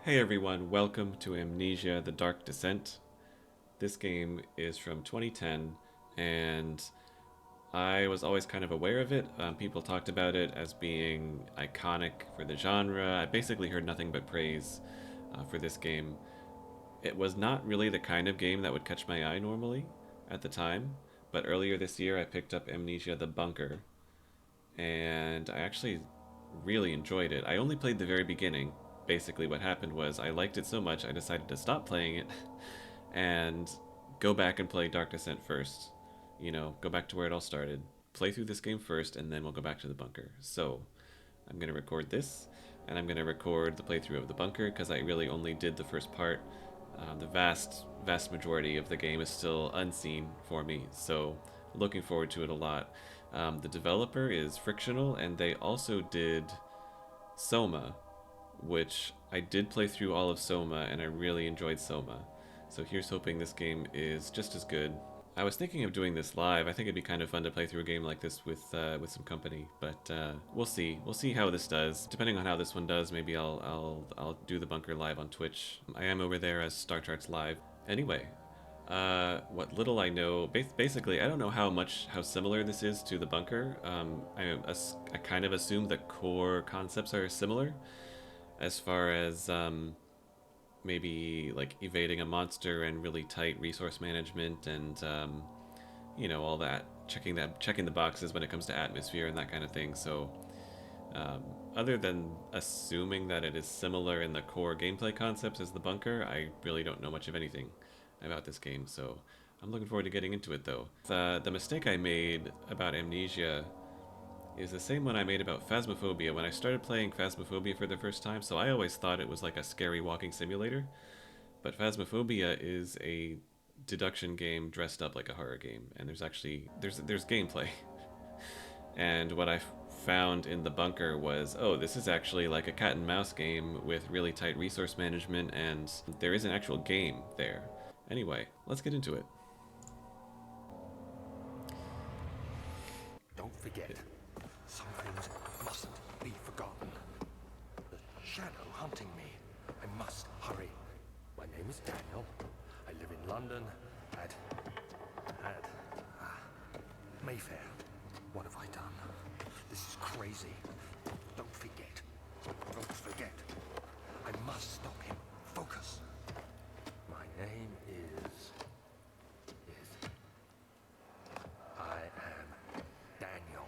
Hey everyone, welcome to Amnesia: The Dark Descent. This game is from 2010, and I was always kind of aware of it. People talked about it as being iconic for the genre. I basically heard nothing but praise for this game. It was not really the kind of game that would catch my eye normally at the time, but earlier this year I picked up Amnesia: The Bunker, and I actually really enjoyed it. I only played the very beginning. Basically, what happened was I liked it so much I decided to stop playing it and go back and play Dark Descent first. You know, go back to where it all started. Play through this game first, and then we'll go back to the bunker. So, I'm going to record this, and I'm going to record the playthrough of the bunker because I really only did the first part. The vast majority of the game is still unseen for me, so looking forward to it a lot. The developer is Frictional, and they also did SOMA, which I did play through all of SOMA, and I really enjoyed SOMA. So here's hoping this game is just as good. I was thinking of doing this live. I think it'd be kind of fun to play through a game like this with some company, but we'll see. We'll see how this does. Depending on how this one does, maybe I'll do the bunker live on Twitch. I am over there as Star Charts Live. Anyway, what little I know, basically, I don't know how similar this is to the bunker. I kind of assume the core concepts are similar, as far as maybe like evading a monster and really tight resource management and all that, checking the boxes when it comes to atmosphere and that kind of thing. So other than assuming that it is similar in the core gameplay concepts as the bunker, I really don't know much of anything about this game. So I'm looking forward to getting into it, though. The mistake I made about Amnesia is the same one I made about Phasmophobia when I started playing Phasmophobia for the first time. So I always thought it was like a scary walking simulator, but Phasmophobia is a deduction game dressed up like a horror game, and there's gameplay. And what I found in the bunker was, oh, this is actually like a cat and mouse game with really tight resource management, and there is an actual game there. Anyway, let's get into it. Don't forget, some things mustn't be forgotten. The shadow hunting me. I must hurry. My name is Daniel. I live in London at Mayfair. What have I done? This is crazy. Don't forget. Don't forget. I must stop him. Focus. My name is I am Daniel.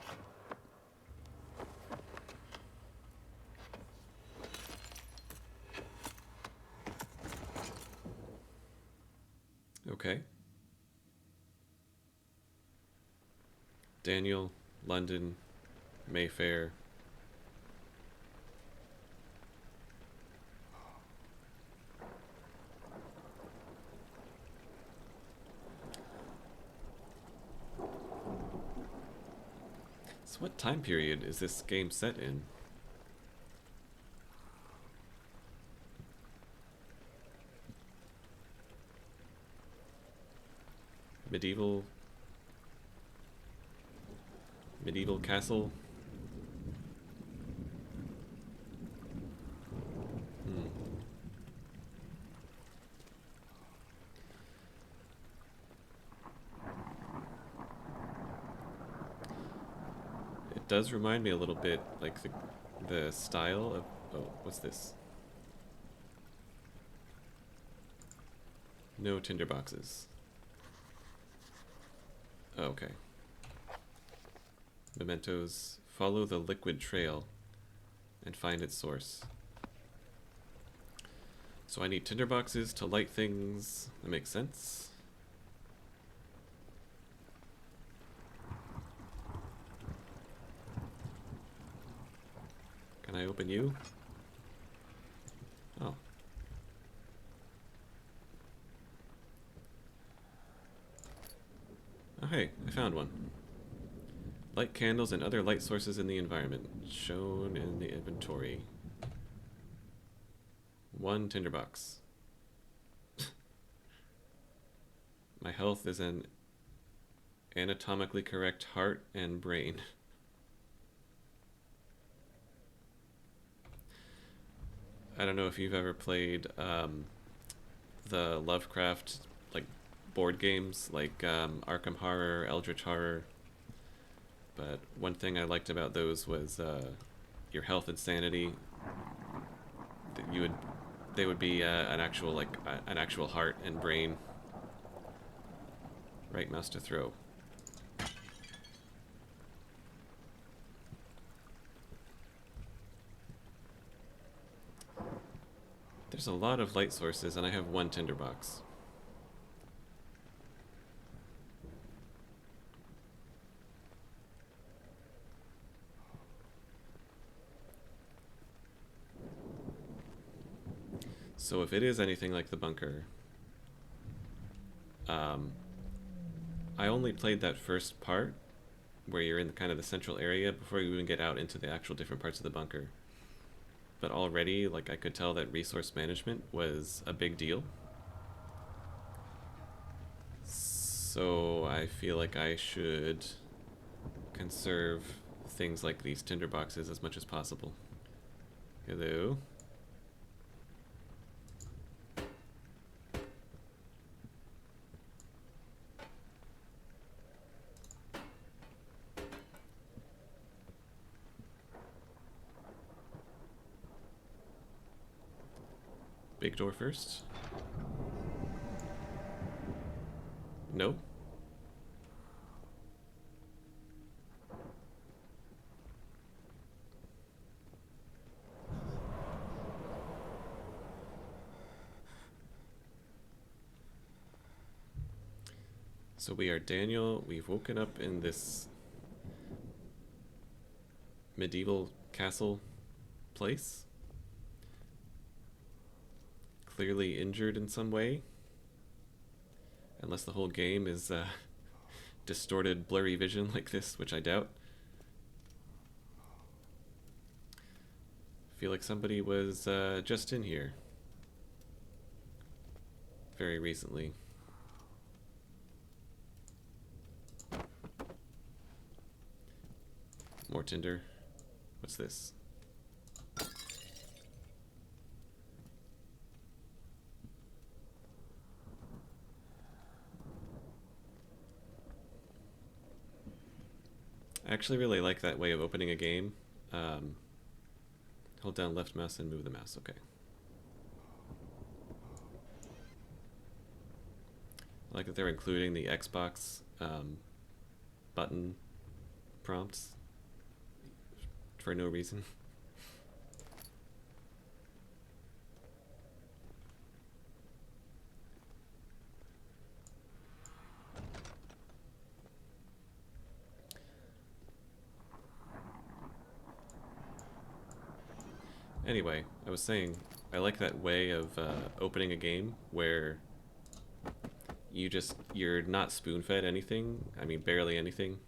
Okay. Daniel, London, Mayfair. So what time period is this game set in? Medieval castle? Hmm. It does remind me a little bit like the style of, oh, what's this? No tinderboxes. Oh, okay. Mementos: follow the liquid trail and find its source. So I need tinderboxes to light things. That makes sense. Can I open you? Oh. Oh, hey, I found one. Light candles and other light sources in the environment, shown in the inventory. One tinderbox. My health is an anatomically correct heart and brain. I don't know if you've ever played the Lovecraft like board games like Arkham Horror, Eldritch Horror. But one thing I liked about those was your health and sanity. That you would, they would be an actual an actual heart and brain. Right mouse to throw. There's a lot of light sources, and I have one tinderbox. So if it is anything like the bunker, um, I only played that first part where you're in the kind of the central area before you even get out into the actual different parts of the bunker. But already, like, I could tell that resource management was a big deal. So I feel like I should conserve things like these tinderboxes as much as possible. Hello. Big door first. No. So we are Daniel. We've woken up in this medieval castle place. Clearly injured in some way. Unless the whole game is distorted, blurry vision like this, which I doubt. I feel like somebody was just in here very recently. More tinder. What's this? I actually really like that way of opening a game. Hold down left mouse and move the mouse. Okay. I like that they're including the Xbox button prompts for no reason. Anyway, I was saying, I like that way of opening a game where you're not spoon-fed anything. I mean, barely anything.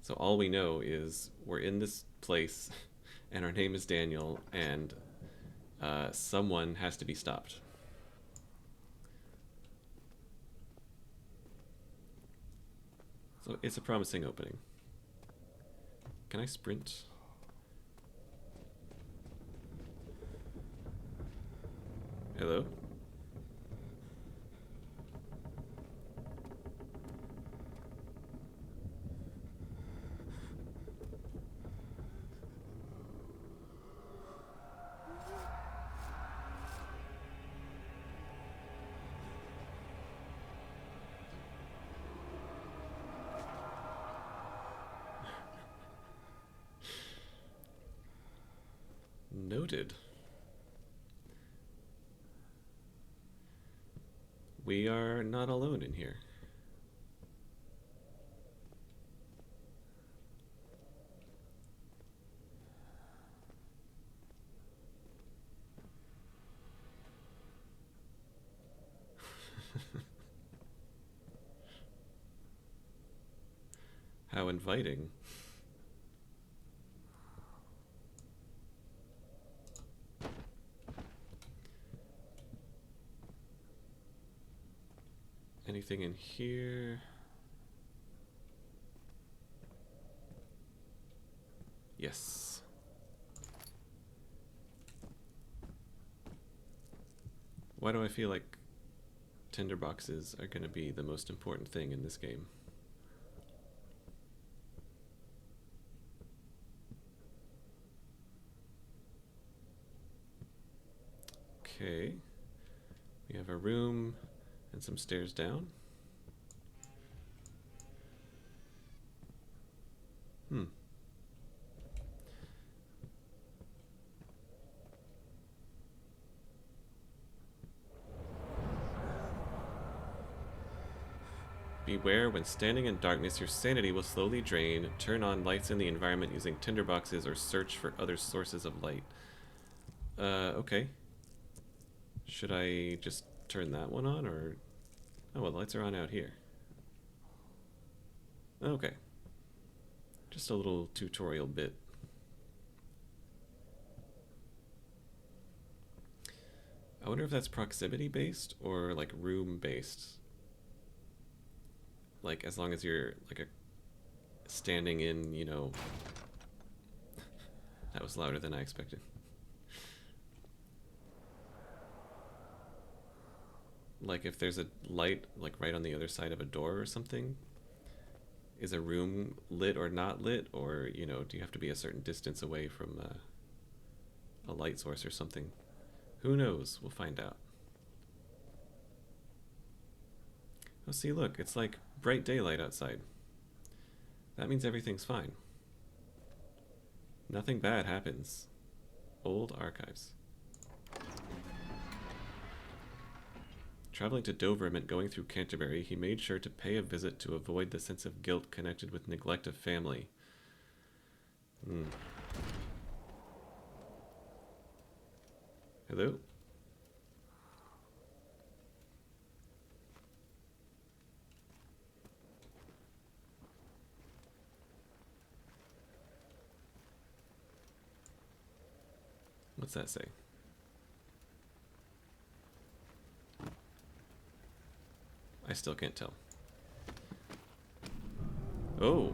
So all we know is we're in this place, and our name is Daniel, and someone has to be stopped. So it's a promising opening. Can I sprint? Hello? Noted. We are not alone in here. How inviting. Anything in here? Yes. Why do I feel like tinderboxes are going to be the most important thing in this game? Okay. We have a room and some stairs down. Hmm. Beware, when standing in darkness, your sanity will slowly drain. Turn on lights in the environment using tinderboxes or search for other sources of light. Okay. Should I just turn that one on, or... Oh, well, the lights are on out here. Okay. Just a little tutorial bit. I wonder if that's proximity based or like room based. Like as long as you're like a standing in, you know, that was louder than I expected. Like if there's a light like right on the other side of a door or something, is a room lit or not lit, or you know, do you have to be a certain distance away from a light source or something? Who knows? We'll find out. Oh, see, look, it's like bright daylight outside. That means everything's fine. Nothing bad happens. Old archives. Traveling to Dover meant going through Canterbury. He made sure to pay a visit to avoid the sense of guilt connected with neglect of family. Hello? What's that say? I still can't tell. Oh!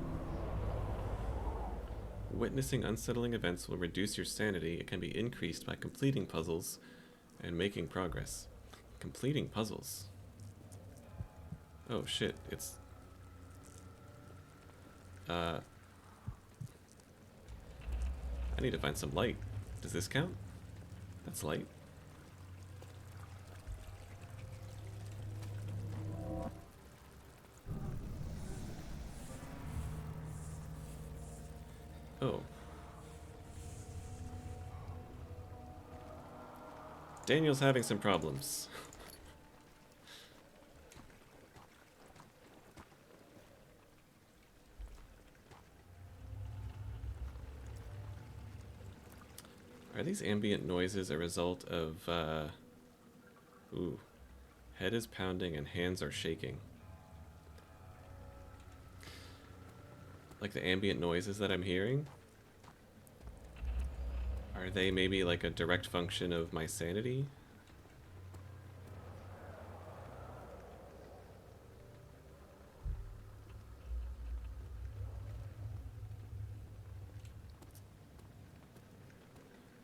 Witnessing unsettling events will reduce your sanity. It can be increased by completing puzzles and making progress. Completing puzzles. Oh shit, it's... I need to find some light. Does this count? That's light. Oh. Daniel's having some problems. Are these ambient noises a result of, ooh. Head is pounding and hands are shaking. Like the ambient noises that I'm hearing? Are they maybe like a direct function of my sanity?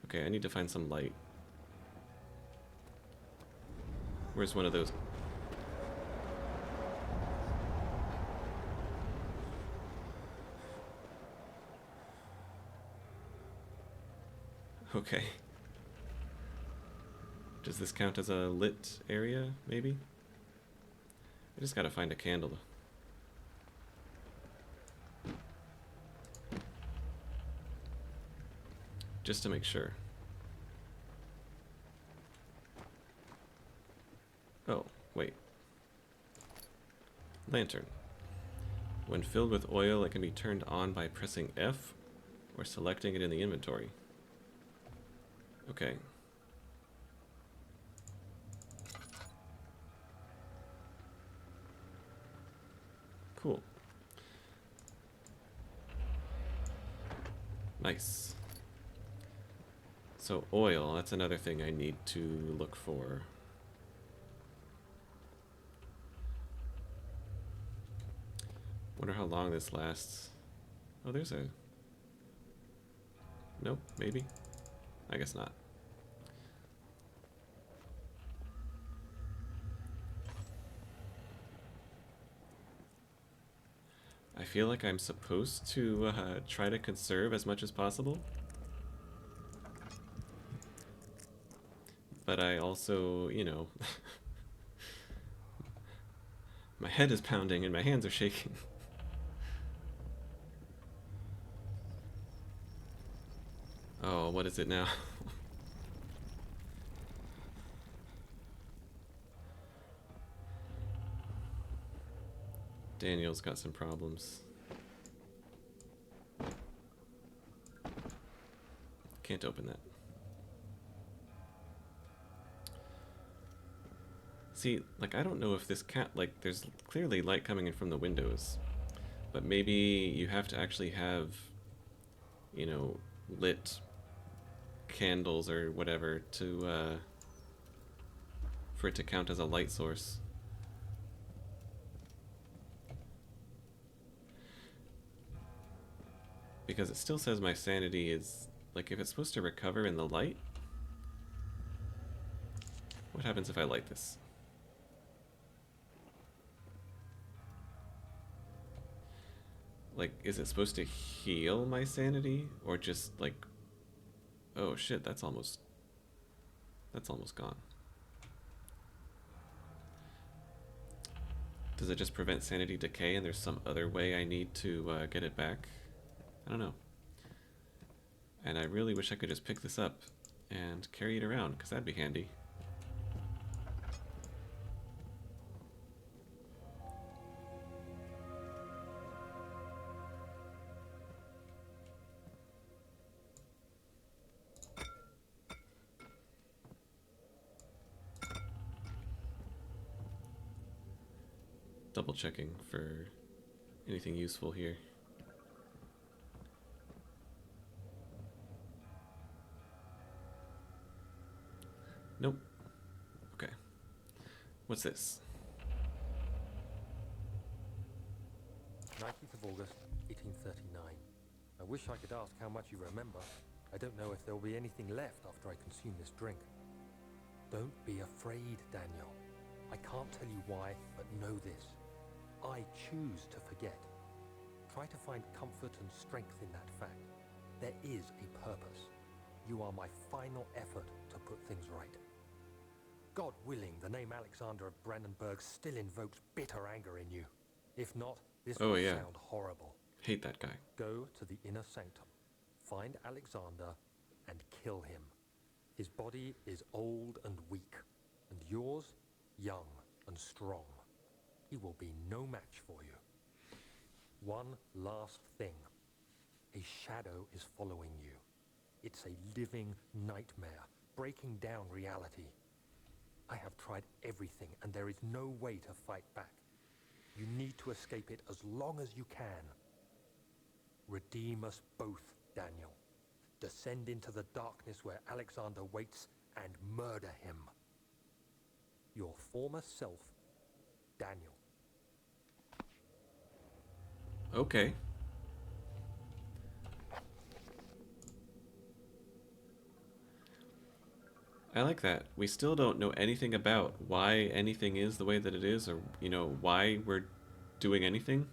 Okay, I need to find some light. Where's one of those? Okay. Does this count as a lit area, maybe? I just gotta find a candle. Just to make sure. Oh, wait. Lantern. When filled with oil, it can be turned on by pressing F or selecting it in the inventory. Okay. Cool. Nice. So oil, that's another thing I need to look for. Wonder how long this lasts. Oh, there's a... Nope, maybe? I guess not. I feel like I'm supposed to try to conserve as much as possible. But I also, you know, my head is pounding and my hands are shaking. Oh, what is it now? Daniel's got some problems. Can't open that. See, like, I don't know if this cat, like, there's clearly light coming in from the windows, but maybe you have to actually have, you know, lit candles or whatever to, for it to count as a light source. Because it still says my sanity is, like, if it's supposed to recover in the light, what happens if I light this? Like, is it supposed to heal my sanity? Or just, like... Oh, shit, that's almost gone. Does it just prevent sanity decay and there's some other way I need to get it back? I don't know. And I really wish I could just pick this up and carry it around, because that'd be handy. Double checking for anything useful here. Nope. Okay. What's this? 19th of August, 1839. I wish I could ask how much you remember. I don't know if there will be anything left after I consume this drink. Don't be afraid, Daniel. I can't tell you why, but know this. I choose to forget. Try to find comfort and strength in that fact. There is a purpose. You are my final effort to put things right. God willing, the name Alexander of Brandenburg still invokes bitter anger in you. If not, this will sound horrible. Hate that guy. Go to the inner sanctum, find Alexander, and kill him. His body is old and weak, and yours, young and strong. He will be no match for you. One last thing. A shadow is following you. It's a living nightmare, breaking down reality. I have tried everything, and there is no way to fight back. You need to escape it as long as you can. Redeem us both, Daniel. Descend into the darkness where Alexander waits and murder him. Your former self, Daniel. Okay. I like that. We still don't know anything about why anything is the way that it is, or, you know, why we're doing anything.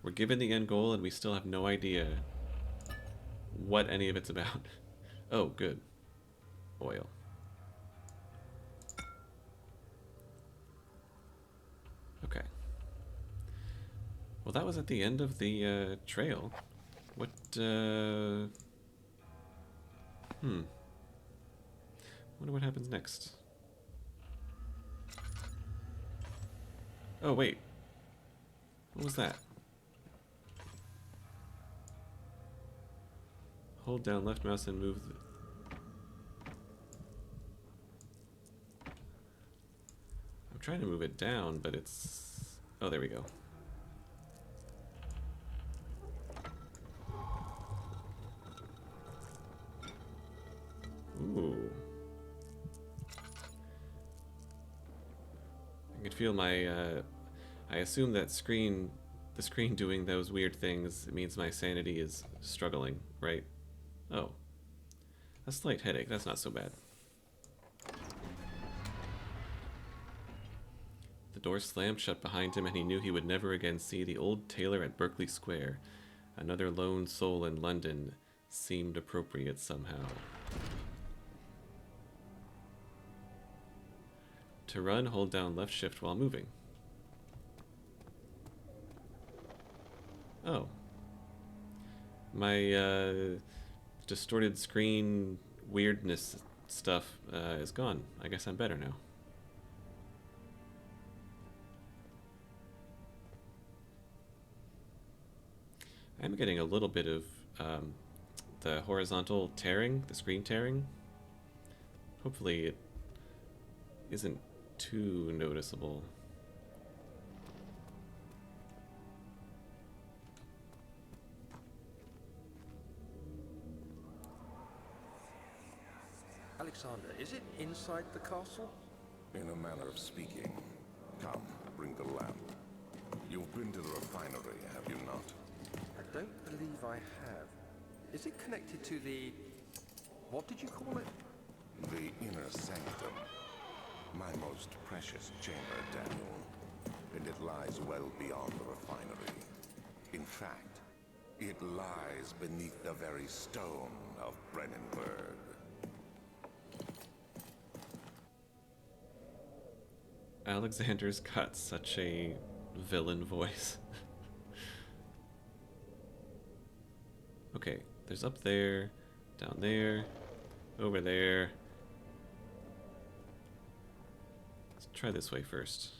We're given the end goal and we still have no idea what any of it's about. Oh, good. Oil. Okay. Well, that was at the end of the trail. What, wonder what happens next. Oh, wait. What was that? Hold down left mouse and move the... I'm trying to move it down, but it's... Oh, there we go. Ooh. I can feel my, I assume that the screen doing those weird things means my sanity is struggling, right? Oh. A slight headache, that's not so bad. The door slammed shut behind him, and he knew he would never again see the old tailor at Berkeley Square. Another lone soul in London seemed appropriate somehow. To run, hold down left shift while moving. Oh. My distorted screen weirdness stuff is gone. I guess I'm better now. I'm getting a little bit of the horizontal tearing, the screen tearing. Hopefully it isn't too noticeable. Alexander, is it inside the castle? In a manner of speaking. Come, bring the lamp. You've been to the refinery, have you not? I don't believe I have. Is it connected to the... what did you call it? The inner sanctum. My most precious chamber, Daniel. And it lies well beyond the refinery. In fact, it lies beneath the very stone of Brennenburg. Alexander's got such a villain voice. Okay, there's up there, down there, over there. Let's try this way first.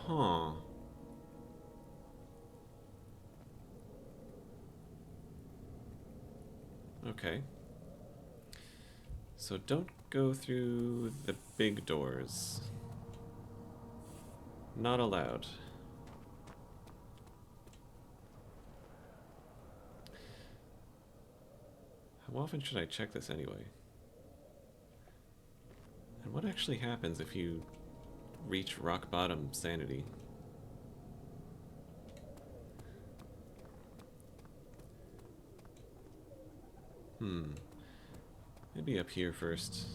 Huh. Okay. So don't go through the big doors. Not allowed. How often should I check this anyway? And what actually happens if you reach rock bottom sanity? Maybe up here first.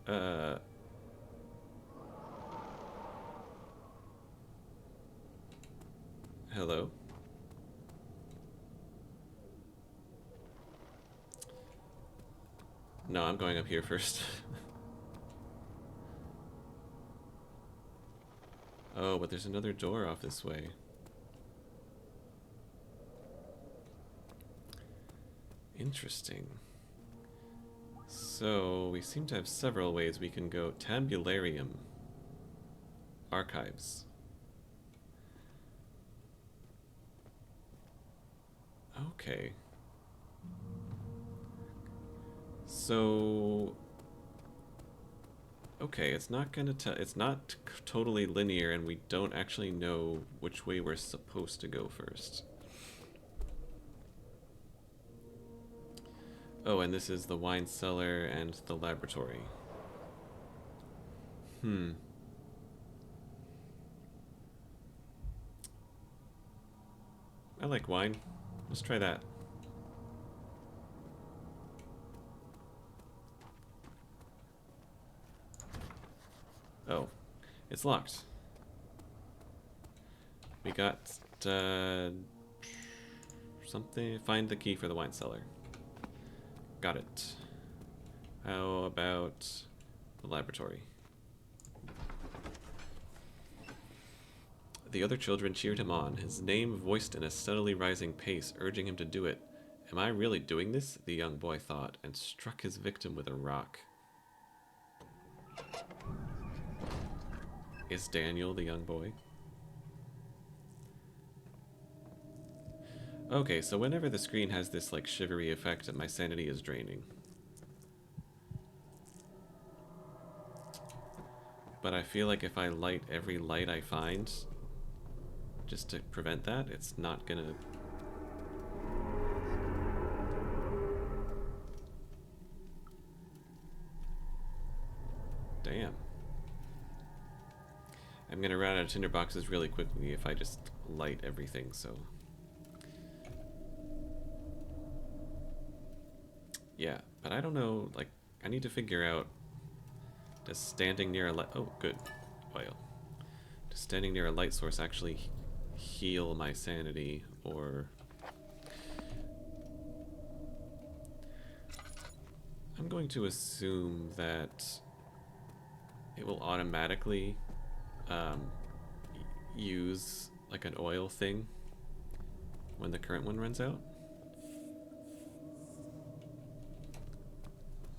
Hello? No, I'm going up here first. Oh, but there's another door off this way. Interesting. So, we seem to have several ways we can go. Tabularium. Archives. Okay. So... okay, it's not gonna tell... it's not totally linear, and we don't actually know which way we're supposed to go first. Oh, and this is the wine cellar and the laboratory. I like wine. Let's try that. Oh, it's locked. We got something. Find the key for the wine cellar. Got it. How about the laboratory? The other children cheered him on, his name voiced in a steadily rising pace, urging him to do it. Am I really doing this? The young boy thought, and struck his victim with a rock. Is Daniel the young boy? Okay, so whenever the screen has this like shivery effect, my sanity is draining. But I feel like if I light every light I find, just to prevent that, it's not gonna... Damn. I'm gonna run out of tinderboxes really quickly if I just light everything, so... Yeah, but I don't know, like, I need to figure out... Does standing near a light... Oh, good. Oil. Does standing near a light source actually heal my sanity, or... I'm going to assume that it will automatically use like an oil thing when the current one runs out.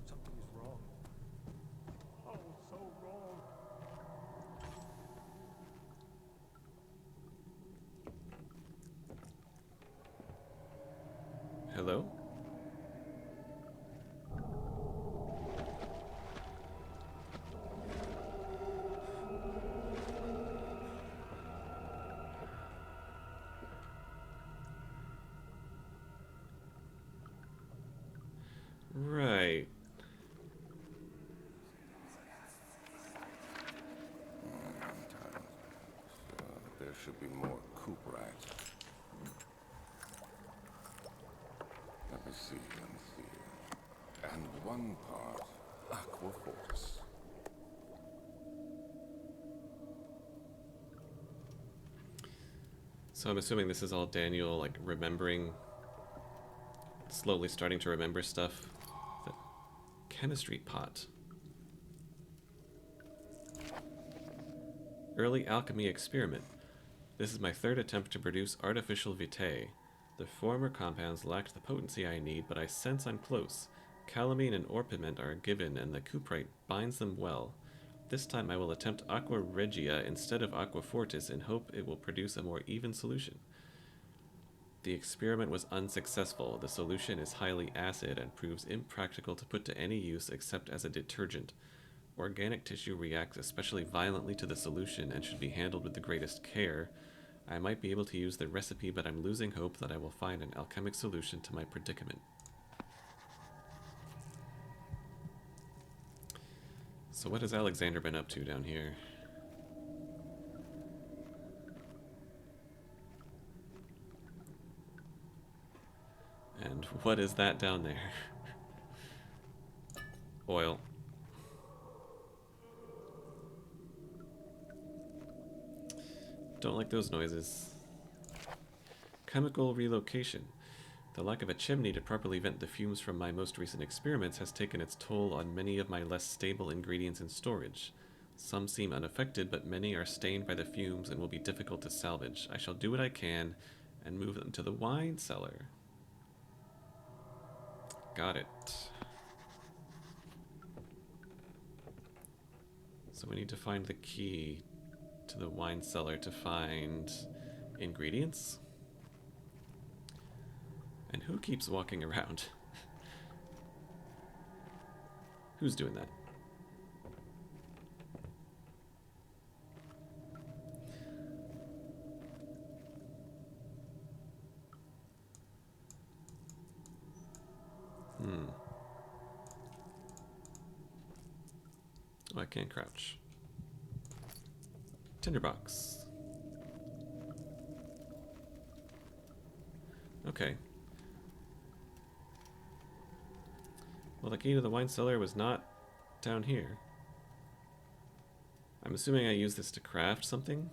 Something is wrong. Oh, so wrong. Hello? Right. There should be more coop rats. Let me see, let me see. And one part aqua force. So I'm assuming this is all Daniel, like, remembering, slowly starting to remember stuff. The chemistry pot. Early alchemy experiment. This is my third attempt to produce artificial vitae. The former compounds lacked the potency I need, but I sense I'm close. Calamine and orpiment are given, and the cuprite binds them well. This time I will attempt aqua regia instead of aqua fortis in hope it will produce a more even solution. The experiment was unsuccessful. The solution is highly acid and proves impractical to put to any use except as a detergent. Organic tissue reacts especially violently to the solution and should be handled with the greatest care. I might be able to use the recipe, but I'm losing hope that I will find an alchemic solution to my predicament. So what has Alexander been up to down here? And what is that down there? Oil. Don't like those noises. Chemical relocation. The lack of a chimney to properly vent the fumes from my most recent experiments has taken its toll on many of my less stable ingredients in storage. Some seem unaffected, but many are stained by the fumes and will be difficult to salvage. I shall do what I can and move them to the wine cellar. Got it. So we need to find the key to the wine cellar to find ingredients? And who keeps walking around? Who's doing that? Oh, I can't crouch. Tinderbox. Okay. Well, the key to the wine cellar was not down here. I'm assuming I use this to craft something?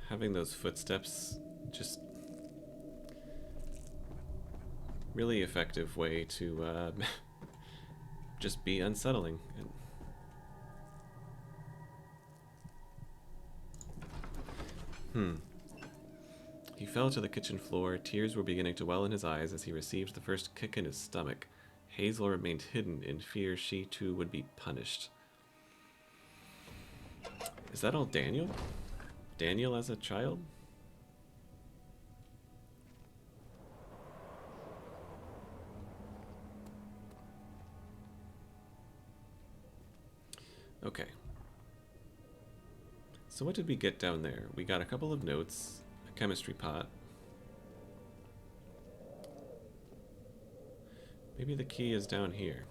Having those footsteps, just really effective way to just be unsettling. He fell to the kitchen floor. Tears were beginning to well in his eyes as he received the first kick in his stomach. Hazel remained hidden in fear she too would be punished. Is that all Daniel? Daniel as a child? Okay. So what did we get down there? We got a couple of notes, a chemistry pot. Maybe the key is down here.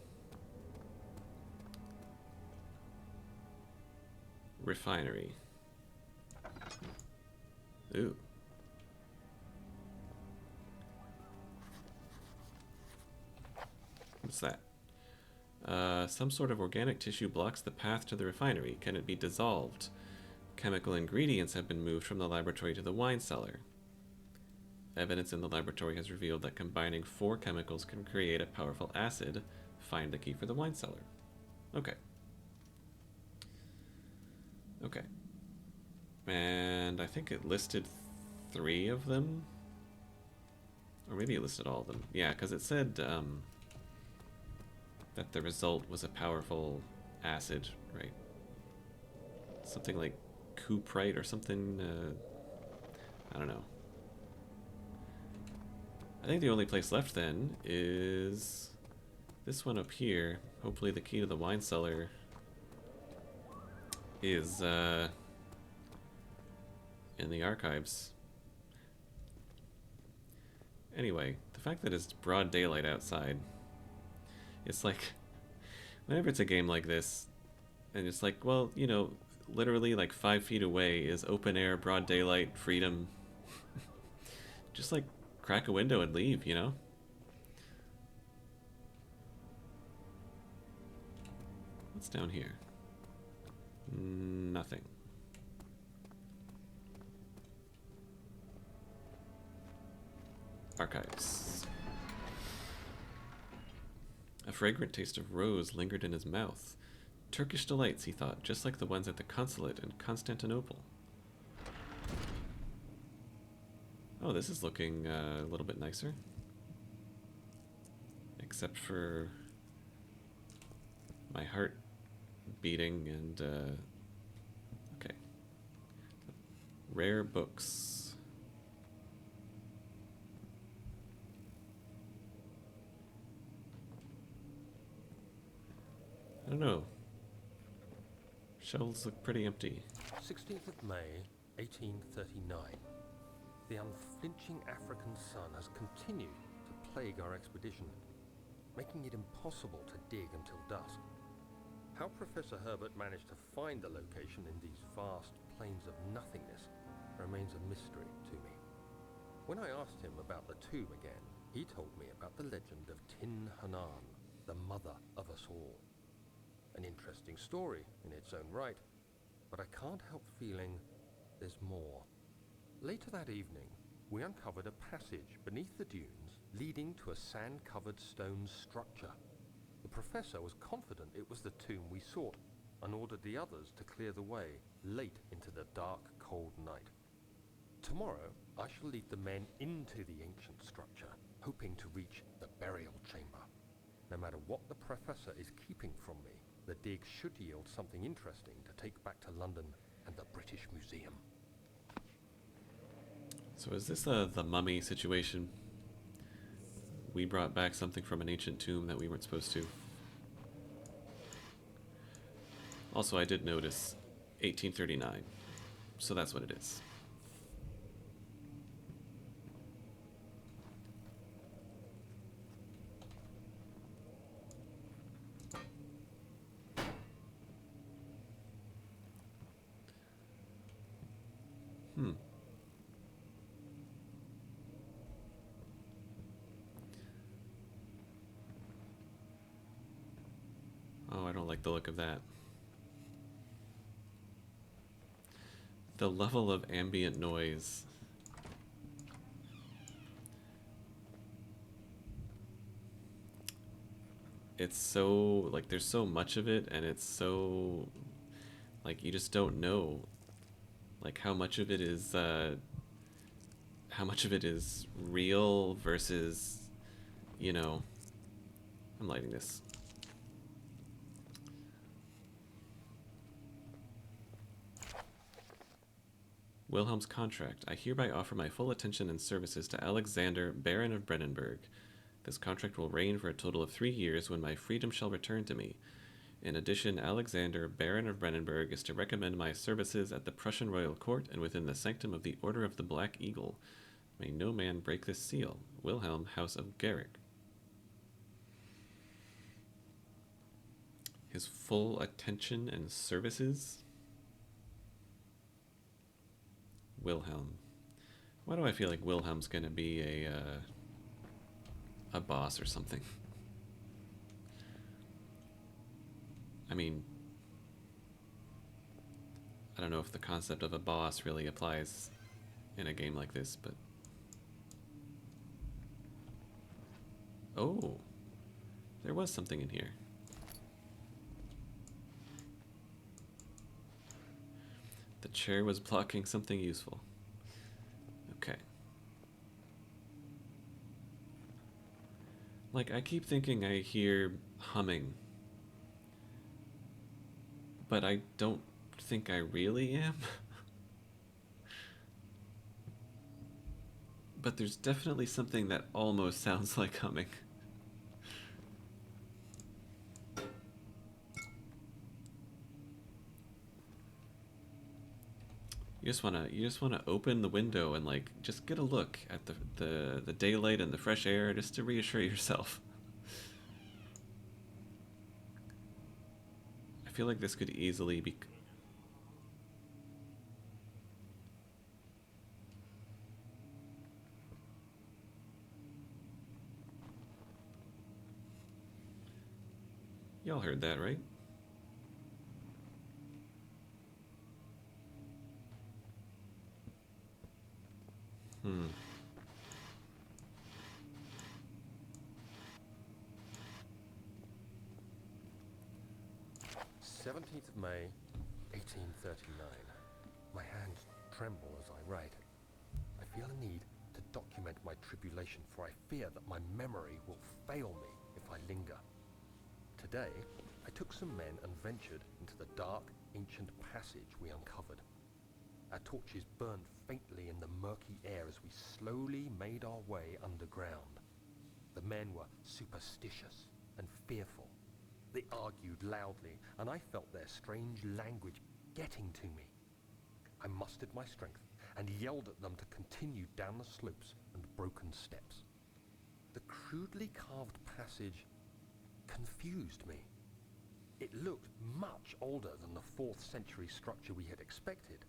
Refinery. Ooh. What's that? Some sort of organic tissue blocks the path to the refinery. Can it be dissolved? Chemical ingredients have been moved from the laboratory to the wine cellar. Evidence in the laboratory has revealed that combining 4 chemicals can create a powerful acid. Find the key for the wine cellar. Okay. Okay. And I think it listed 3 of them. Or maybe it listed all of them. Yeah, because it said that the result was a powerful acid, right? Something like cuprite or something. I don't know. I think the only place left then is this one up here. Hopefully the key to the wine cellar is in the archives. Anyway, the fact that it's broad daylight outside, it's like, whenever it's a game like this, and it's like, well, you know, literally like 5 feet away is open air, broad daylight, freedom. Just like crack a window and leave, you know? What's down here? Nothing. Archives. A fragrant taste of rose lingered in his mouth. Turkish delights, he thought, just like the ones at the consulate in Constantinople. Oh, this is looking a little bit nicer. Except for my heart beating and, okay. Rare books. I don't know. Shelves look pretty empty. 16th of May, 1839. The unflinching African sun has continued to plague our expedition, making it impossible to dig until dusk. How Professor Herbert managed to find the location in these vast plains of nothingness remains a mystery to me. When I asked him about the tomb again, he told me about the legend of Tin Hanan, the mother of us all. An interesting story in its own right, but I can't help feeling there's more. Later that evening, we uncovered a passage beneath the dunes leading to a sand-covered stone structure. The professor was confident it was the tomb we sought and ordered the others to clear the way late into the dark, cold night. Tomorrow, I shall lead the men into the ancient structure, hoping to reach the burial chamber. No matter what the professor is keeping from me, the dig should yield something interesting to take back to London and the British Museum. So is this the mummy situation? We brought back something from an ancient tomb that we weren't supposed to. Also, I did notice 1839, so that's what it is. Oh, I don't like the look of that. The level of ambient noise. It's so, like, there's so much of it, and it's so, like, you just don't know, like, how much of it is real versus, you know, I'm lighting this. Wilhelm's contract. I hereby offer my full attention and services to Alexander, Baron of Brennenburg. This contract will reign for a total of 3 years when my freedom shall return to me. In addition, Alexander, Baron of Brennenburg, is to recommend my services at the Prussian royal court and within the sanctum of the Order of the Black Eagle. May no man break this seal. Wilhelm, House of Garrick. His full attention and services? Wilhelm. Why do I feel like Wilhelm's gonna be a boss or something? I mean, I don't know if the concept of a boss really applies in a game like this, but... Oh, there was something in here. The chair was blocking something useful. Okay. Like, I keep thinking I hear humming, but I don't think I really am. But there's definitely something that almost sounds like humming. You just wanna open the window and like just get a look at the daylight and the fresh air just to reassure yourself. I feel like this could easily be... Y'all heard that, right? Hmm. 17th of May, 1839. My hands tremble as I write. I feel a need to document my tribulation, for I fear that my memory will fail me if I linger. Today, I took some men and ventured into the dark, ancient passage we uncovered. Our torches burned faintly in the murky air as we slowly made our way underground. The men were superstitious and fearful. They argued loudly, and I felt their strange language getting to me. I mustered my strength and yelled at them to continue down the slopes and broken steps. The crudely carved passage confused me. It looked much older than the 4th century structure we had expected.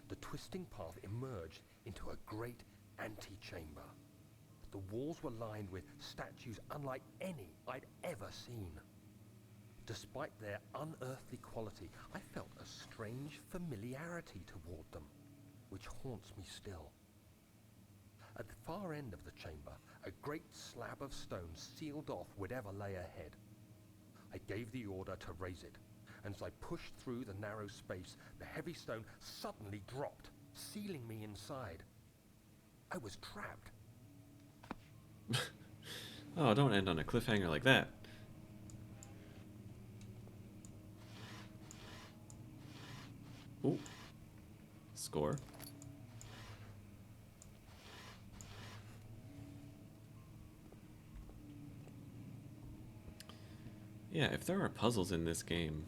The twisting path emerged into a great antechamber. The walls were lined with statues unlike any I'd ever seen. Despite their unearthly quality, I felt a strange familiarity toward them, which haunts me still. At the far end of the chamber, a great slab of stone sealed off whatever lay ahead. I gave the order to raise it, and as I pushed through the narrow space, the heavy stone suddenly dropped, sealing me inside. I was trapped. Oh, don't end on a cliffhanger like that. Ooh. Score. Yeah, if there are puzzles in this game,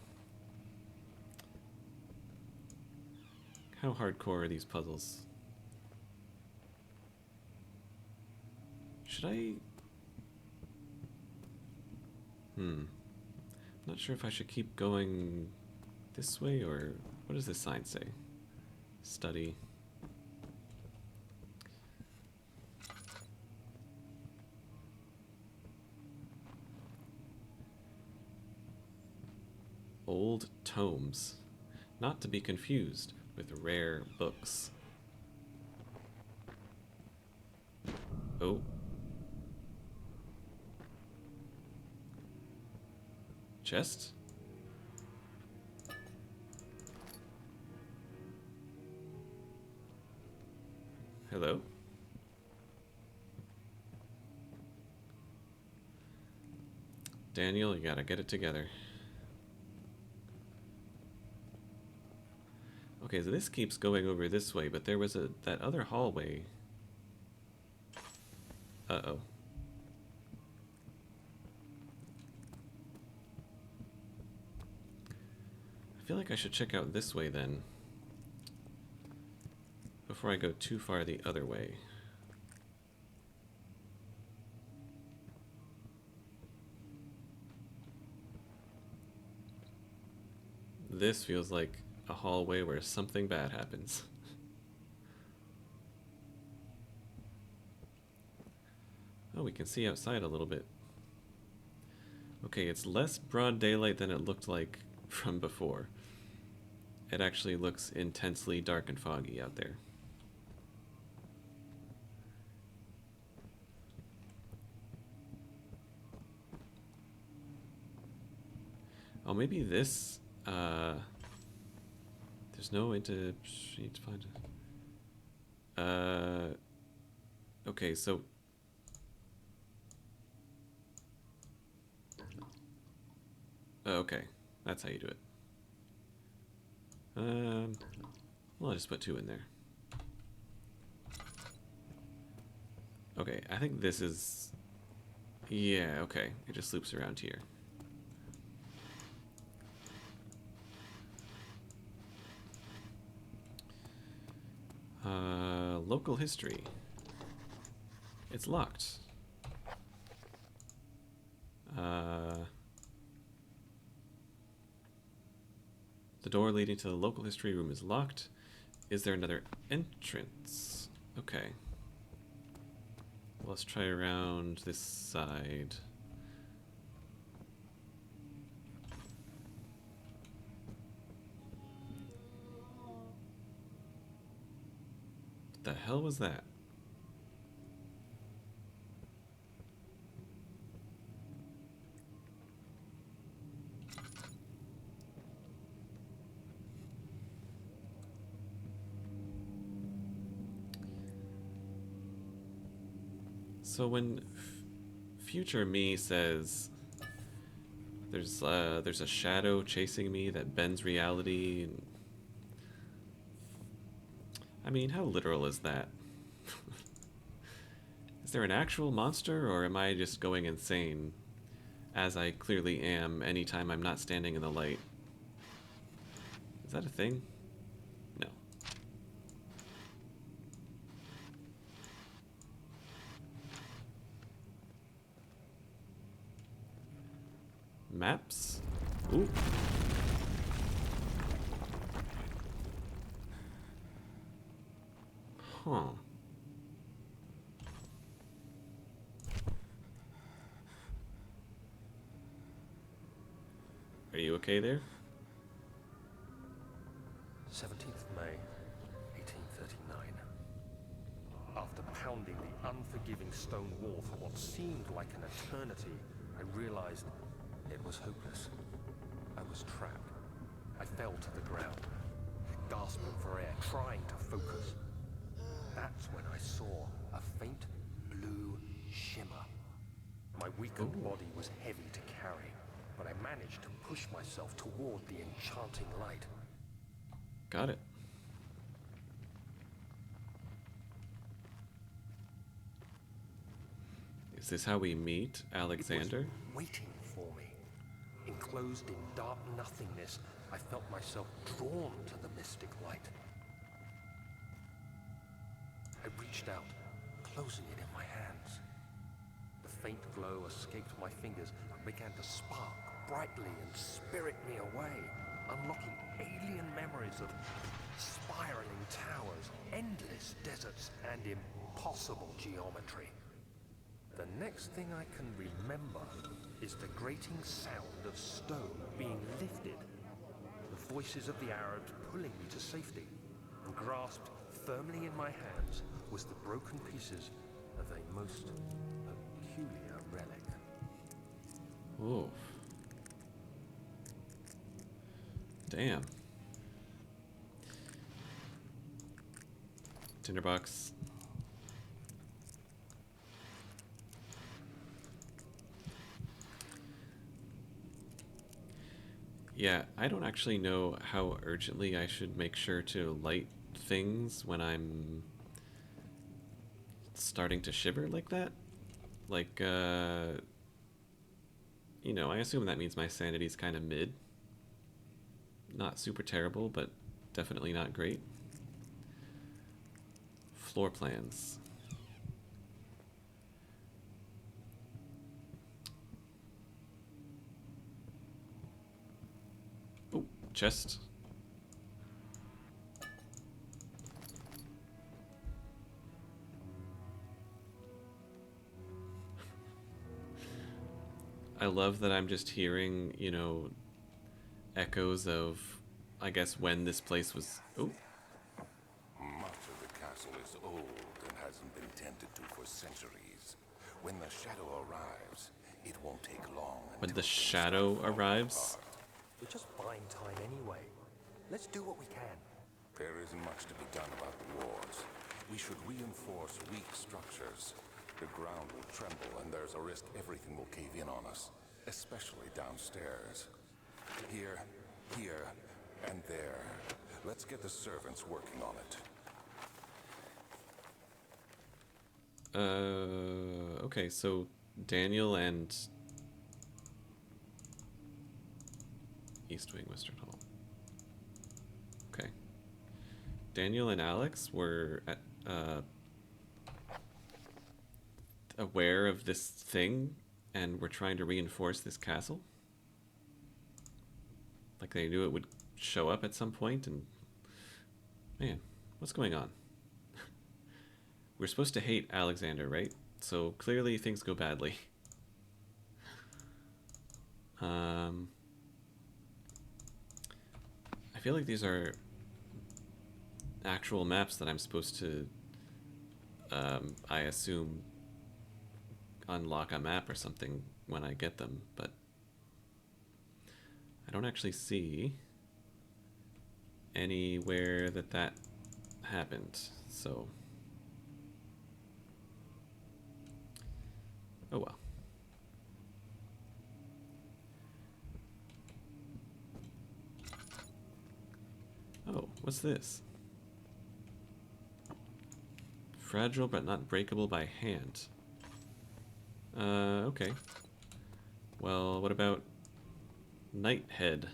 how hardcore are these puzzles? Should I... Not sure if I should keep going this way, or... What does this sign say? Study. Old tomes. Not to be confused with rare books. Oh. Chest? Hello? Daniel, you gotta get it together. Okay, so this keeps going over this way, but there was that other hallway. Uh-oh. I feel like I should check out this way then, before I go too far the other way. This feels like a hallway where something bad happens. Oh, we can see outside a little bit. Okay, it's less broad daylight than it looked like from before. It actually looks intensely dark and foggy out there. Oh, maybe this, there's no way to, need to find it. Okay, so, okay, that's how you do it. Well, I'll just put 2 in there. Okay, I think this is, yeah, okay, it just loops around here. Local history. It's locked. The door leading to the local history room is locked. Is there another entrance? Okay. Let's try around this side. What the hell was that? So when future me says there's a shadow chasing me that bends reality, and I mean, how literal is that? Is there an actual monster, or am I just going insane, as I clearly am anytime I'm not standing in the light? Is that a thing? No. Maps? Ooh. Huh. Are you okay there? 17th May, 1839. After pounding the unforgiving stone wall for what seemed like an eternity, I realized it was hopeless. I was trapped. I fell to the ground, gasping for air, trying to focus. That's when I saw a faint blue shimmer. My weakened body was heavy to carry, but I managed to push myself toward the enchanting light. Got it. Is this how we meet Alexander? It was waiting for me. Enclosed in dark nothingness, I felt myself drawn to the mystic light. I reached out, closing it in my hands. The faint glow escaped my fingers and began to spark brightly and spirit me away, unlocking alien memories of spiraling towers, endless deserts, and impossible geometry. The next thing I can remember is the grating sound of stone being lifted, the voices of the Arabs pulling me to safety, and grasped firmly in my hands was the broken pieces of a most peculiar relic. Ooh. Damn. Tinderbox. Yeah, I don't actually know how urgently I should make sure to light things when I'm starting to shiver like that. Like, you know, I assume that means my sanity's kind of mid. Not super terrible, but definitely not great. Floor plans. Oh, chest. I love that I'm just hearing, you know, echoes of, I guess, when this place was... Oh, Much of the castle is old and hasn't been tended to for centuries. When the shadow arrives, it won't take long when until the things shadow start falling arrives. apart. We're just buying time anyway. Let's do what we can. There isn't much to be done about the walls. We should reinforce weak structures. The ground will tremble and there's a risk everything will cave in on us, especially downstairs. Here, here, and there. Let's get the servants working on it. Okay, so Daniel and East Wing, Western Hall. Okay. Daniel and Alex were aware of this thing and were trying to reinforce this castle. Like they knew it would show up at some point, and man, what's going on? We're supposed to hate Alexander, right? So clearly things go badly. I feel like these are actual maps that I'm supposed to, I assume, unlock a map or something when I get them, but I don't actually see anywhere that happened, so oh well. Oh, what's this? Fragile but not breakable by hand. Okay. Well, what about Nighthead?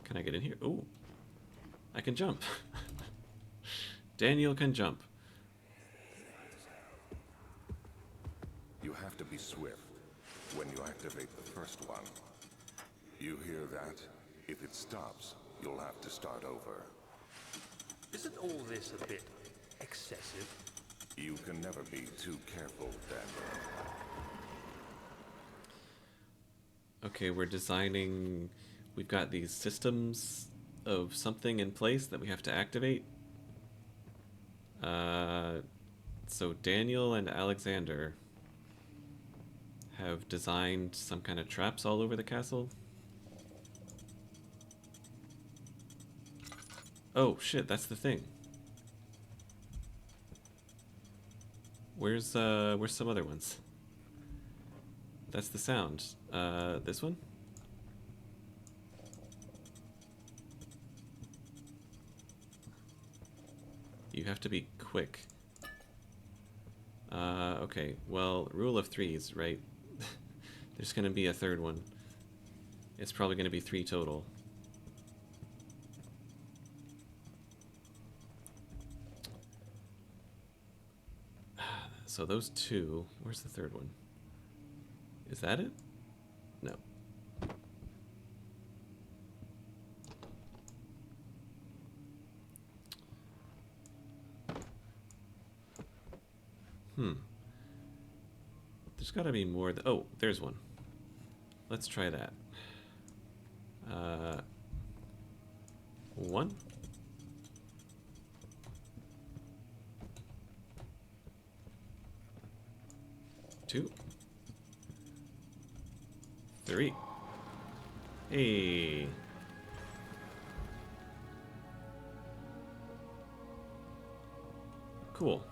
Can I get in here? Oh, I can jump. Daniel can jump. You have to be swift when you activate the first one. You hear that? If it stops, you'll have to start over. Isn't all this a bit excessive? You can never be too careful, Daniel. Okay, we're designing... We've got these systems of something in place that we have to activate. So Daniel and Alexander have designed some kind of traps all over the castle. Oh shit, that's the thing. Where's some other ones? That's the sound. This one? You have to be quick. Okay, well, rule of threes, right? There's gonna be a third one. It's probably gonna be 3 total. So those 2, where's the third one? Is that it? No. There's gotta be more. Oh, there's one. Let's try that. 1. 2. 3. Hey. Cool.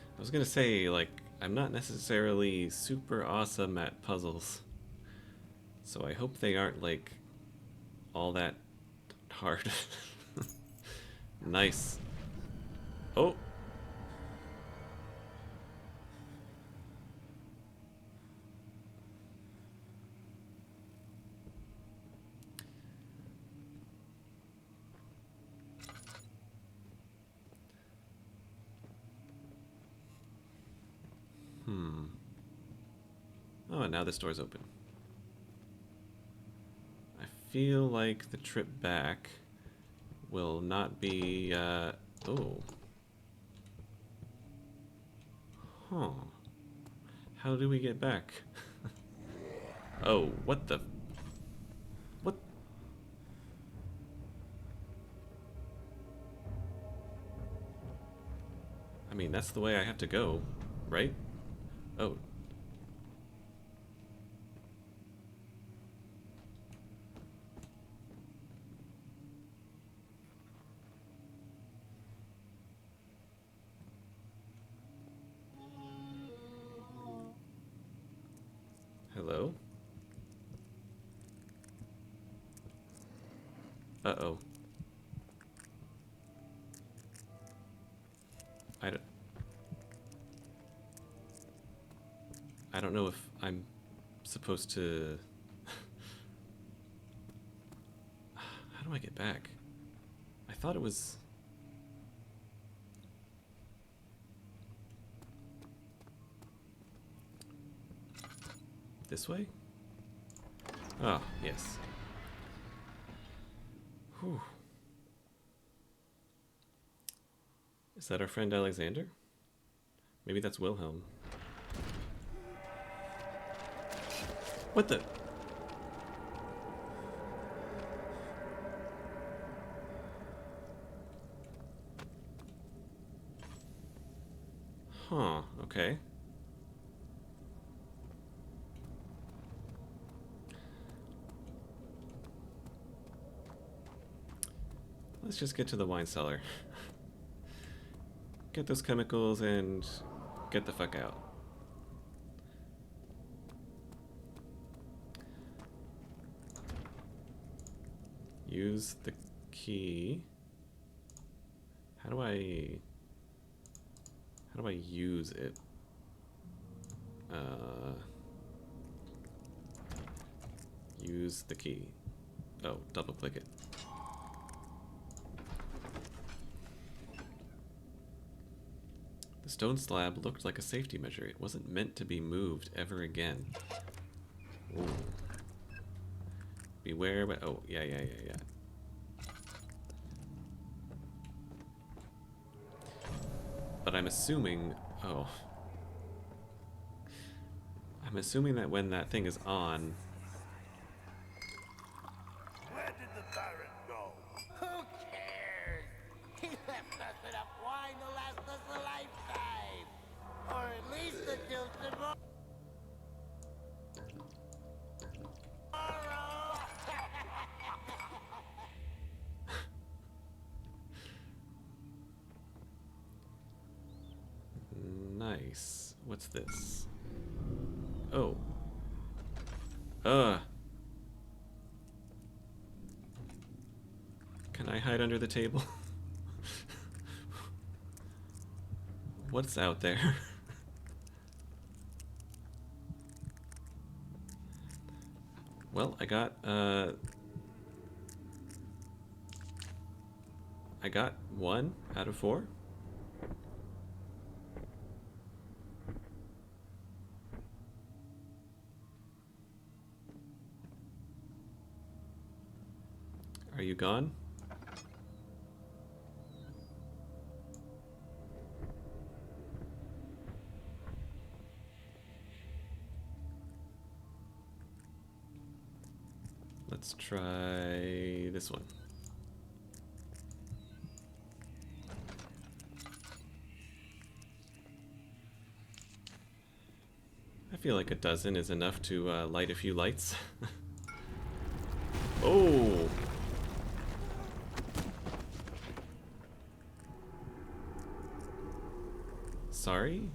I was gonna say, like, I'm not necessarily super awesome at puzzles, so I hope they aren't, like, all that hard. Nice. Oh! Oh, and now this door's open. I feel like the trip back will not be, oh. Huh. How do we get back? Oh, what the... What? I mean, that's the way I have to go, right? Oh. Hello? Uh-oh. I don't... I don't know if I'm supposed to... How do I get back? I thought it was... This way? Ah, yes. Whew. Is that our friend Alexander? Maybe that's Wilhelm. What the? Huh, okay. Let's just get to the wine cellar. Get those chemicals and get the fuck out. Use the key. How do I use it? Use the key. Oh, double click it. The stone slab looked like a safety measure. It wasn't meant to be moved ever again. Ooh. Beware, but oh, yeah. But I'm assuming, oh. I'm assuming that when that thing is on... Where did the Baron go? Who cares? He left us enough wine to last us a lifetime. Or at least until tomorrow. Nice. What's this? Oh. Can I hide under the table? What's out there? Well, I got I got 1 out of 4. Are you gone? Let's try this one. I feel like a dozen is enough to light a few lights. Oh! Sorry?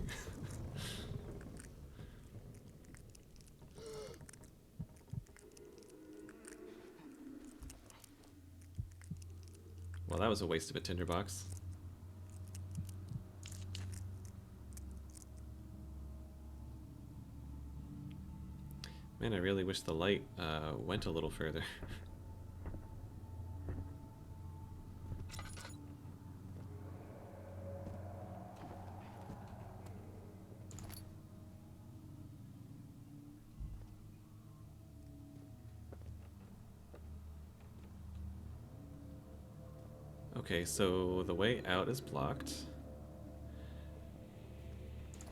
Well, that was a waste of a tinderbox. Man, I really wish the light went a little further. Okay, so the way out is blocked.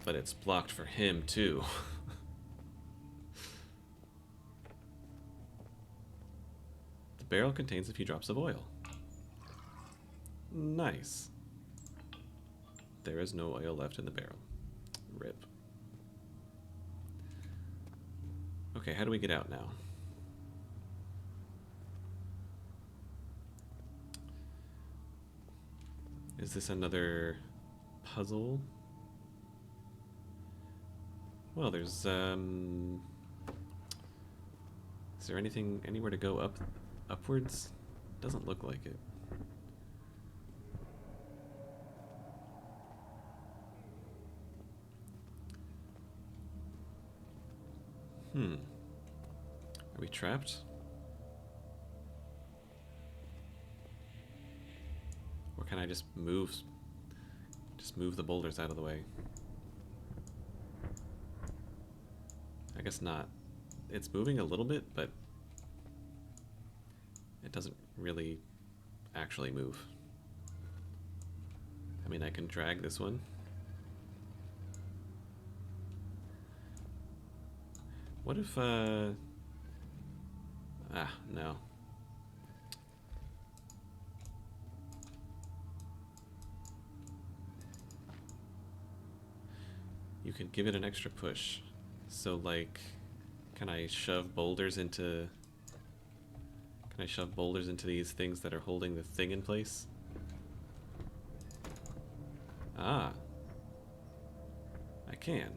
But it's blocked for him, too. The barrel contains a few drops of oil. Nice. There is no oil left in the barrel. Rip. Okay, how do we get out now? Is this another puzzle? Well, there's, is there anything, anywhere to go upwards? Doesn't look like it. Are we trapped? Or can I just move the boulders out of the way? I guess not. It's moving a little bit, but it doesn't really actually move. I mean, I can drag this one. What if, no. You could give it an extra push. So, like, can I shove boulders into these things that are holding the thing in place? Ah. I can.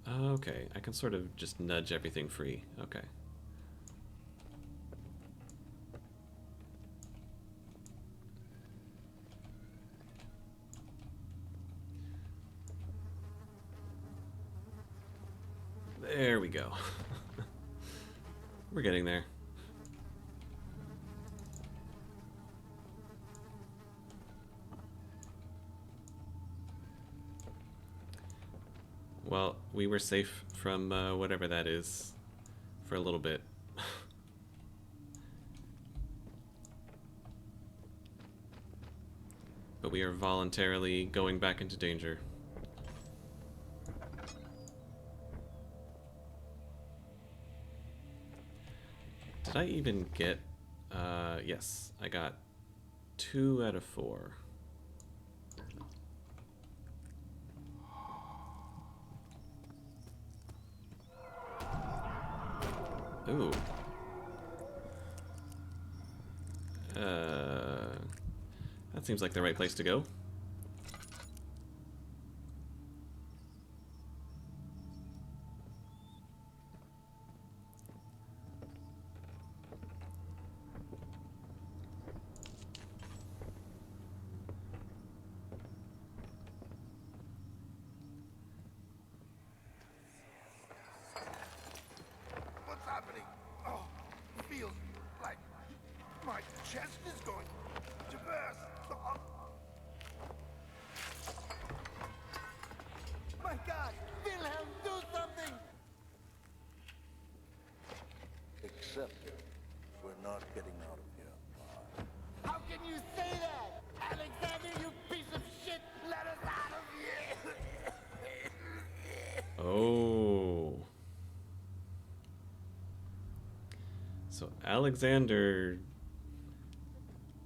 Okay, I can sort of just nudge everything free. Okay. There we go. We're getting there. Well, we were safe from whatever that is for a little bit. But we are voluntarily going back into danger. Did I even get... yes, I got 2 out of 4. Ooh. That seems like the right place to go. What's happening? Oh, it feels like my chest is going to burst. Oh. My God! Wilhelm, do something! Except we're not getting out of here. How can you say that? Alexander, you piece of shit! Let us out of here! Oh. So Alexander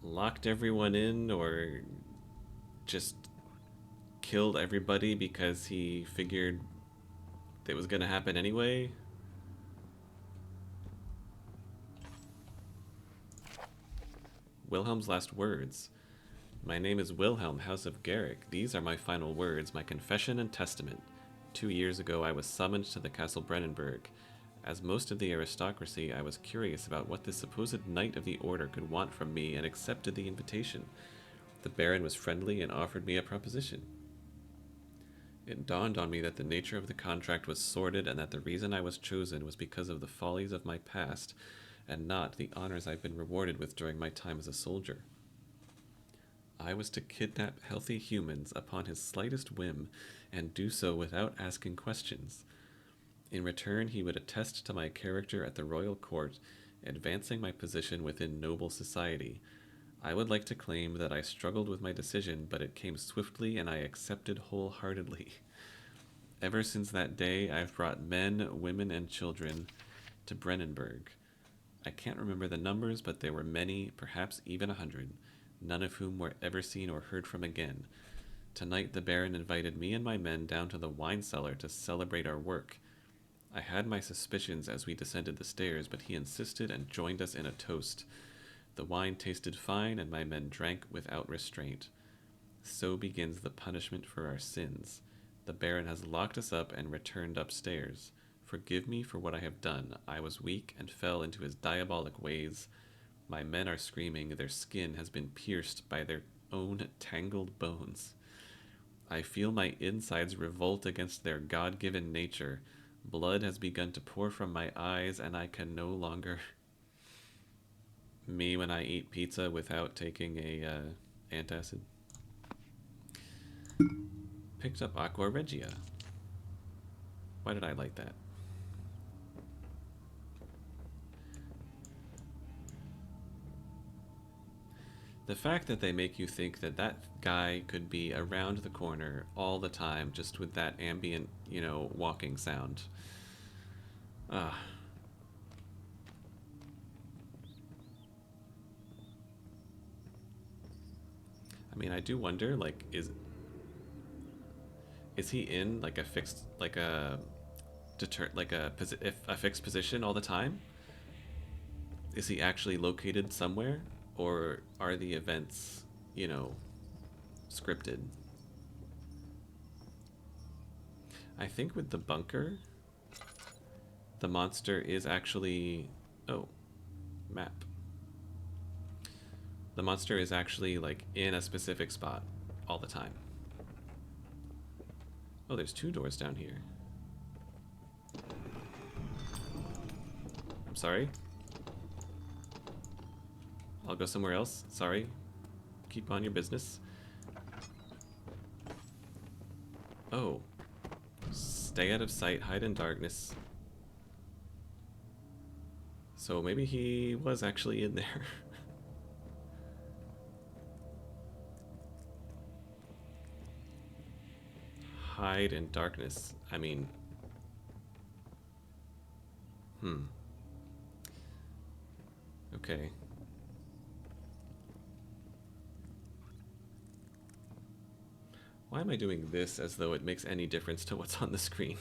locked everyone in, or just killed everybody because he figured it was going to happen anyway? Wilhelm's last words. My name is Wilhelm, House of Garrick. These are my final words, my confession and testament. 2 years ago, I was summoned to the Castle Brennenburg. As most of the aristocracy, I was curious about what this supposed knight of the order could want from me and accepted the invitation. The Baron was friendly and offered me a proposition. It dawned on me that the nature of the contract was sordid and that the reason I was chosen was because of the follies of my past and not the honors I've been rewarded with during my time as a soldier. I was to kidnap healthy humans upon his slightest whim and do so without asking questions. In return, he would attest to my character at the royal court, advancing my position within noble society. I would like to claim that I struggled with my decision, but it came swiftly and I accepted wholeheartedly. Ever since that day, I've brought men, women, and children to Brennenburg. I can't remember the numbers, but there were many, perhaps even 100, none of whom were ever seen or heard from again. Tonight the Baron invited me and my men down to the wine cellar to celebrate our work. I had my suspicions as we descended the stairs, but he insisted and joined us in a toast. The wine tasted fine, and my men drank without restraint. So begins the punishment for our sins. The Baron has locked us up and returned upstairs. Forgive me for what I have done. I was weak and fell into his diabolic ways. My men are screaming. Their skin has been pierced by their own tangled bones. I feel my insides revolt against their God-given nature. Blood has begun to pour from my eyes, and I can no longer... Me when I eat pizza without taking a antacid. Picked up Aqua Regia. Why did I like that? The fact that they make you think that that guy could be around the corner all the time just with that ambient, you know, walking sound. I mean, I do wonder, like, is he in like a fixed, like a fixed position all the time? Is he actually located somewhere, or are the events, you know, scripted? I think with the bunker, the monster is actually... Oh, map. The monster is actually, like, in a specific spot all the time. Oh, there's 2 doors down here. I'm sorry. I'll go somewhere else. Sorry. Keep on your business. Oh. Stay out of sight, hide in darkness. So maybe he was actually in there. Hide in darkness. I mean... Okay. Why am I doing this as though it makes any difference to what's on the screen?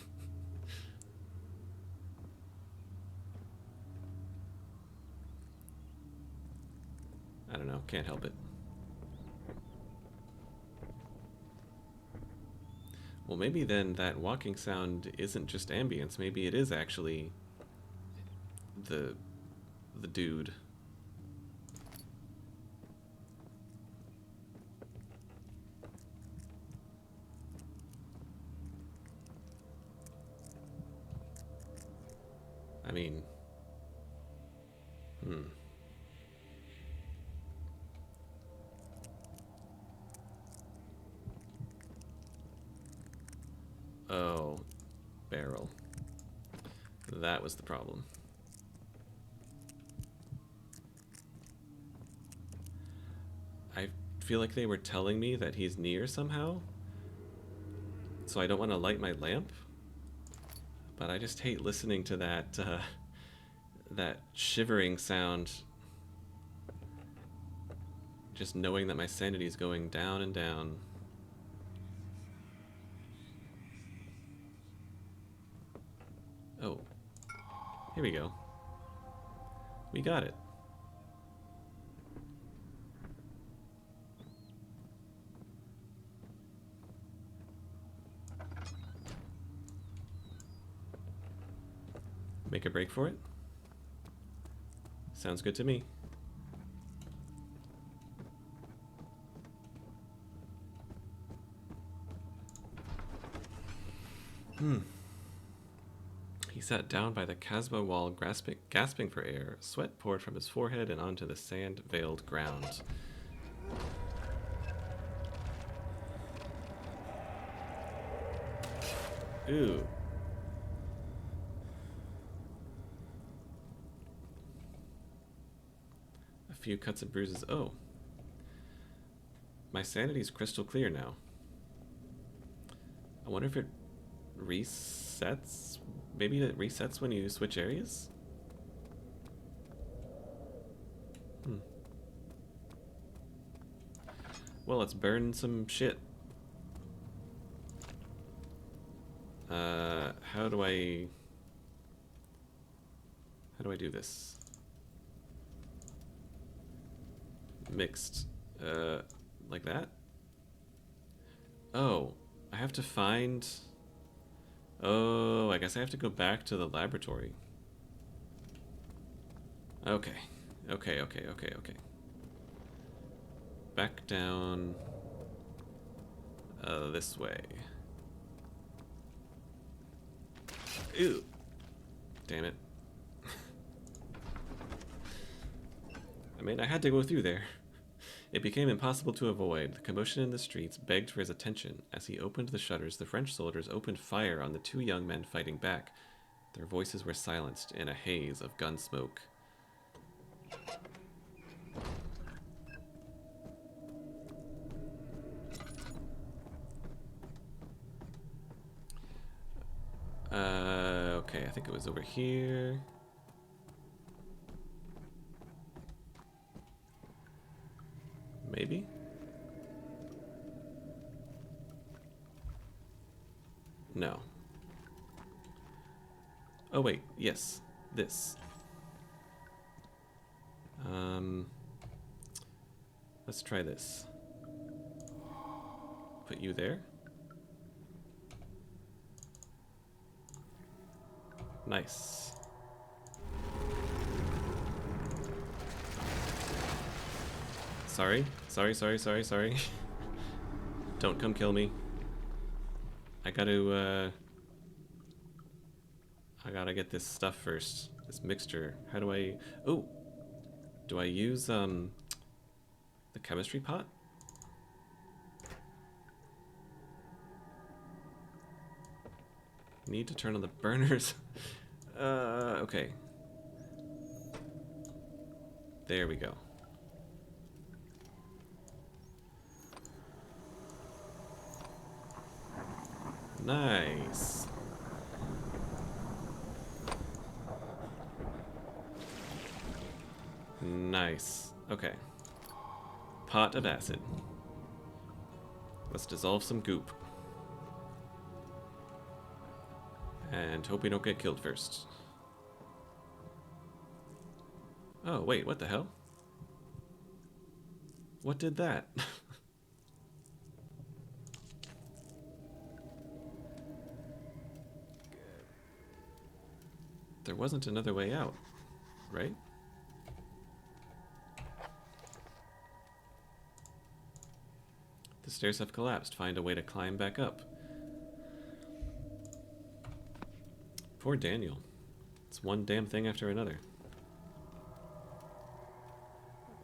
I don't know, can't help it. Well, maybe then that walking sound isn't just ambience. Maybe it is actually the dude. I mean, Oh, barrel. That was the problem. I feel like they were telling me that he's near somehow, so I don't want to light my lamp. But I just hate listening to that that shivering sound. Just knowing that my sanity is going down and down. Oh, here we go. We got it. Make a break for it? Sounds good to me. He sat down by the Casbah wall, gasping for air. Sweat poured from his forehead and onto the sand-veiled ground. Ooh. few cuts and bruises. Oh. My sanity's crystal clear now. I wonder if it resets? Maybe it resets when you switch areas? Well, let's burn some shit. How do I do this? Mixed. Like that? Oh, I have to find... Oh, I guess I have to go back to the laboratory. Okay. Okay. Back down... this way. Ew. Damn it. I mean, I had to go through there. It became impossible to avoid. The commotion in the streets begged for his attention. As he opened the shutters, the French soldiers opened fire on the two young men fighting back. Their voices were silenced in a haze of gun smoke. Okay, I think it was over here. Maybe? No. Oh wait, yes. This. Let's try this. Put you there. Nice. Sorry. Don't come kill me. I gotta get this stuff first. This mixture. How do I... Oh! Do I use, the chemistry pot? Need to turn on the burners. Okay. There we go. Nice. Nice. Okay. Pot of acid. Let's dissolve some goop. And hope we don't get killed first. Oh, wait, what the hell? What did that? There wasn't another way out, right? The stairs have collapsed. Find a way to climb back up. Poor Daniel. It's one damn thing after another.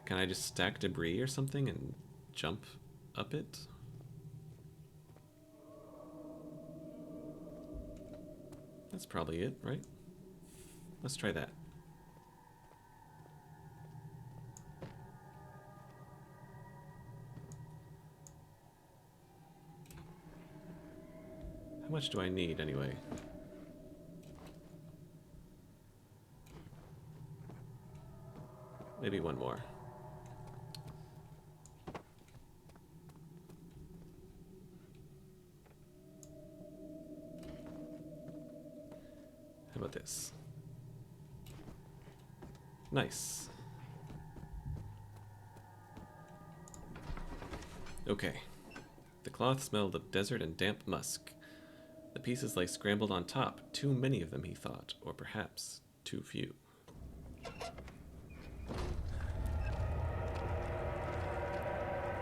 Can I just stack debris or something and jump up it? That's probably it, right? Let's try that. How much do I need anyway? Maybe one more. How about this? Nice. Okay. The cloth smelled of desert and damp musk. The pieces lay scrambled on top. Too many of them, he thought, or perhaps too few.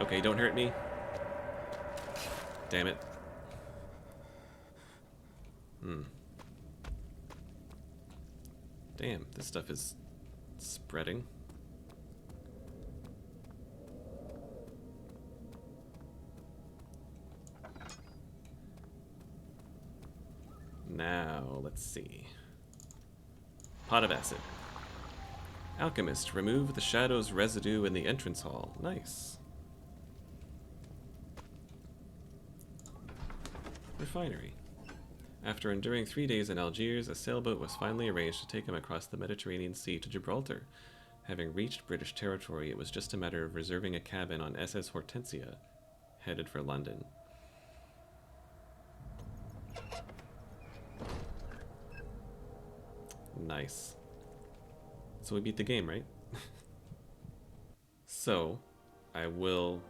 Okay, don't hurt me. Damn it. Damn, this stuff is spreading. Now, let's see. Pot of acid. Alchemist, remove the shadow's residue in the entrance hall. Nice. Refinery. After enduring 3 days in Algiers, a sailboat was finally arranged to take him across the Mediterranean Sea to Gibraltar. Having reached British territory, it was just a matter of reserving a cabin on SS Hortensia, headed for London. Nice. So we beat the game, right? So, I will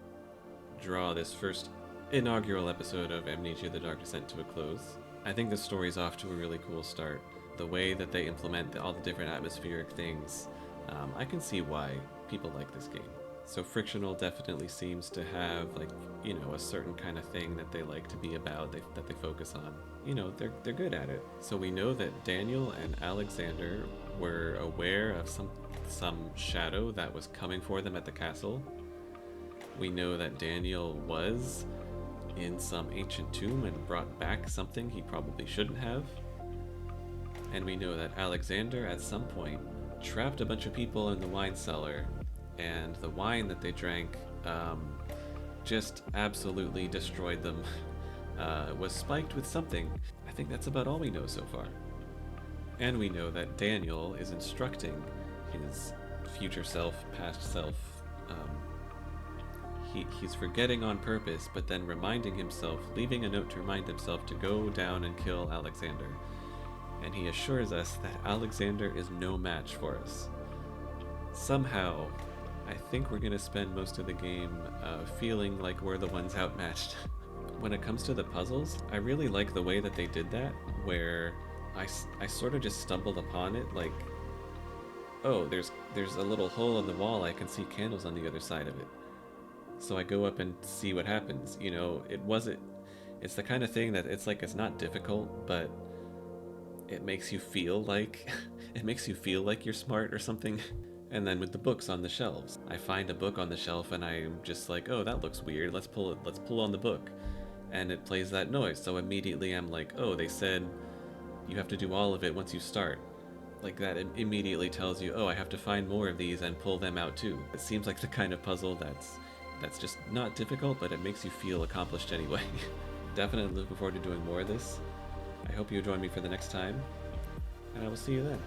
draw this first inaugural episode of Amnesia: The Dark Descent to a close. I think the story's off to a really cool start. The way that they implement all the different atmospheric things, I can see why people like this game. So Frictional definitely seems to have, like, you know, a certain kind of thing that they like to be about, that they focus on. You know, they're good at it. So we know that Daniel and Alexander were aware of some shadow that was coming for them at the castle. We know that Daniel was in some ancient tomb and brought back something he probably shouldn't have. And we know that Alexander at some point trapped a bunch of people in the wine cellar, and the wine that they drank just absolutely destroyed them. Was spiked with something. I think that's about all we know so far. And we know that Daniel is instructing his future self, past self. He's forgetting on purpose, but then reminding himself, leaving a note to remind himself to go down and kill Alexander. And he assures us that Alexander is no match for us. Somehow, I think we're going to spend most of the game feeling like we're the ones outmatched. When it comes to the puzzles, I really like the way that they did that, where I sort of just stumbled upon it, like, oh, there's a little hole in the wall, I can see candles on the other side of it. So I go up and see what happens. You know, it's the kind of thing that it's like, it's not difficult, but it makes you feel like you're smart or something. And then with the books on the shelves, I find a book on the shelf and I'm just like, oh, that looks weird, let's pull on the book. And it plays that noise, so immediately I'm like, oh, they said you have to do all of it once you start. Like, that immediately tells you, oh, I have to find more of these and pull them out too. It seems like the kind of puzzle that's just not difficult, but it makes you feel accomplished anyway. Definitely looking forward to doing more of this. I hope you join me for the next time, and I will see you then.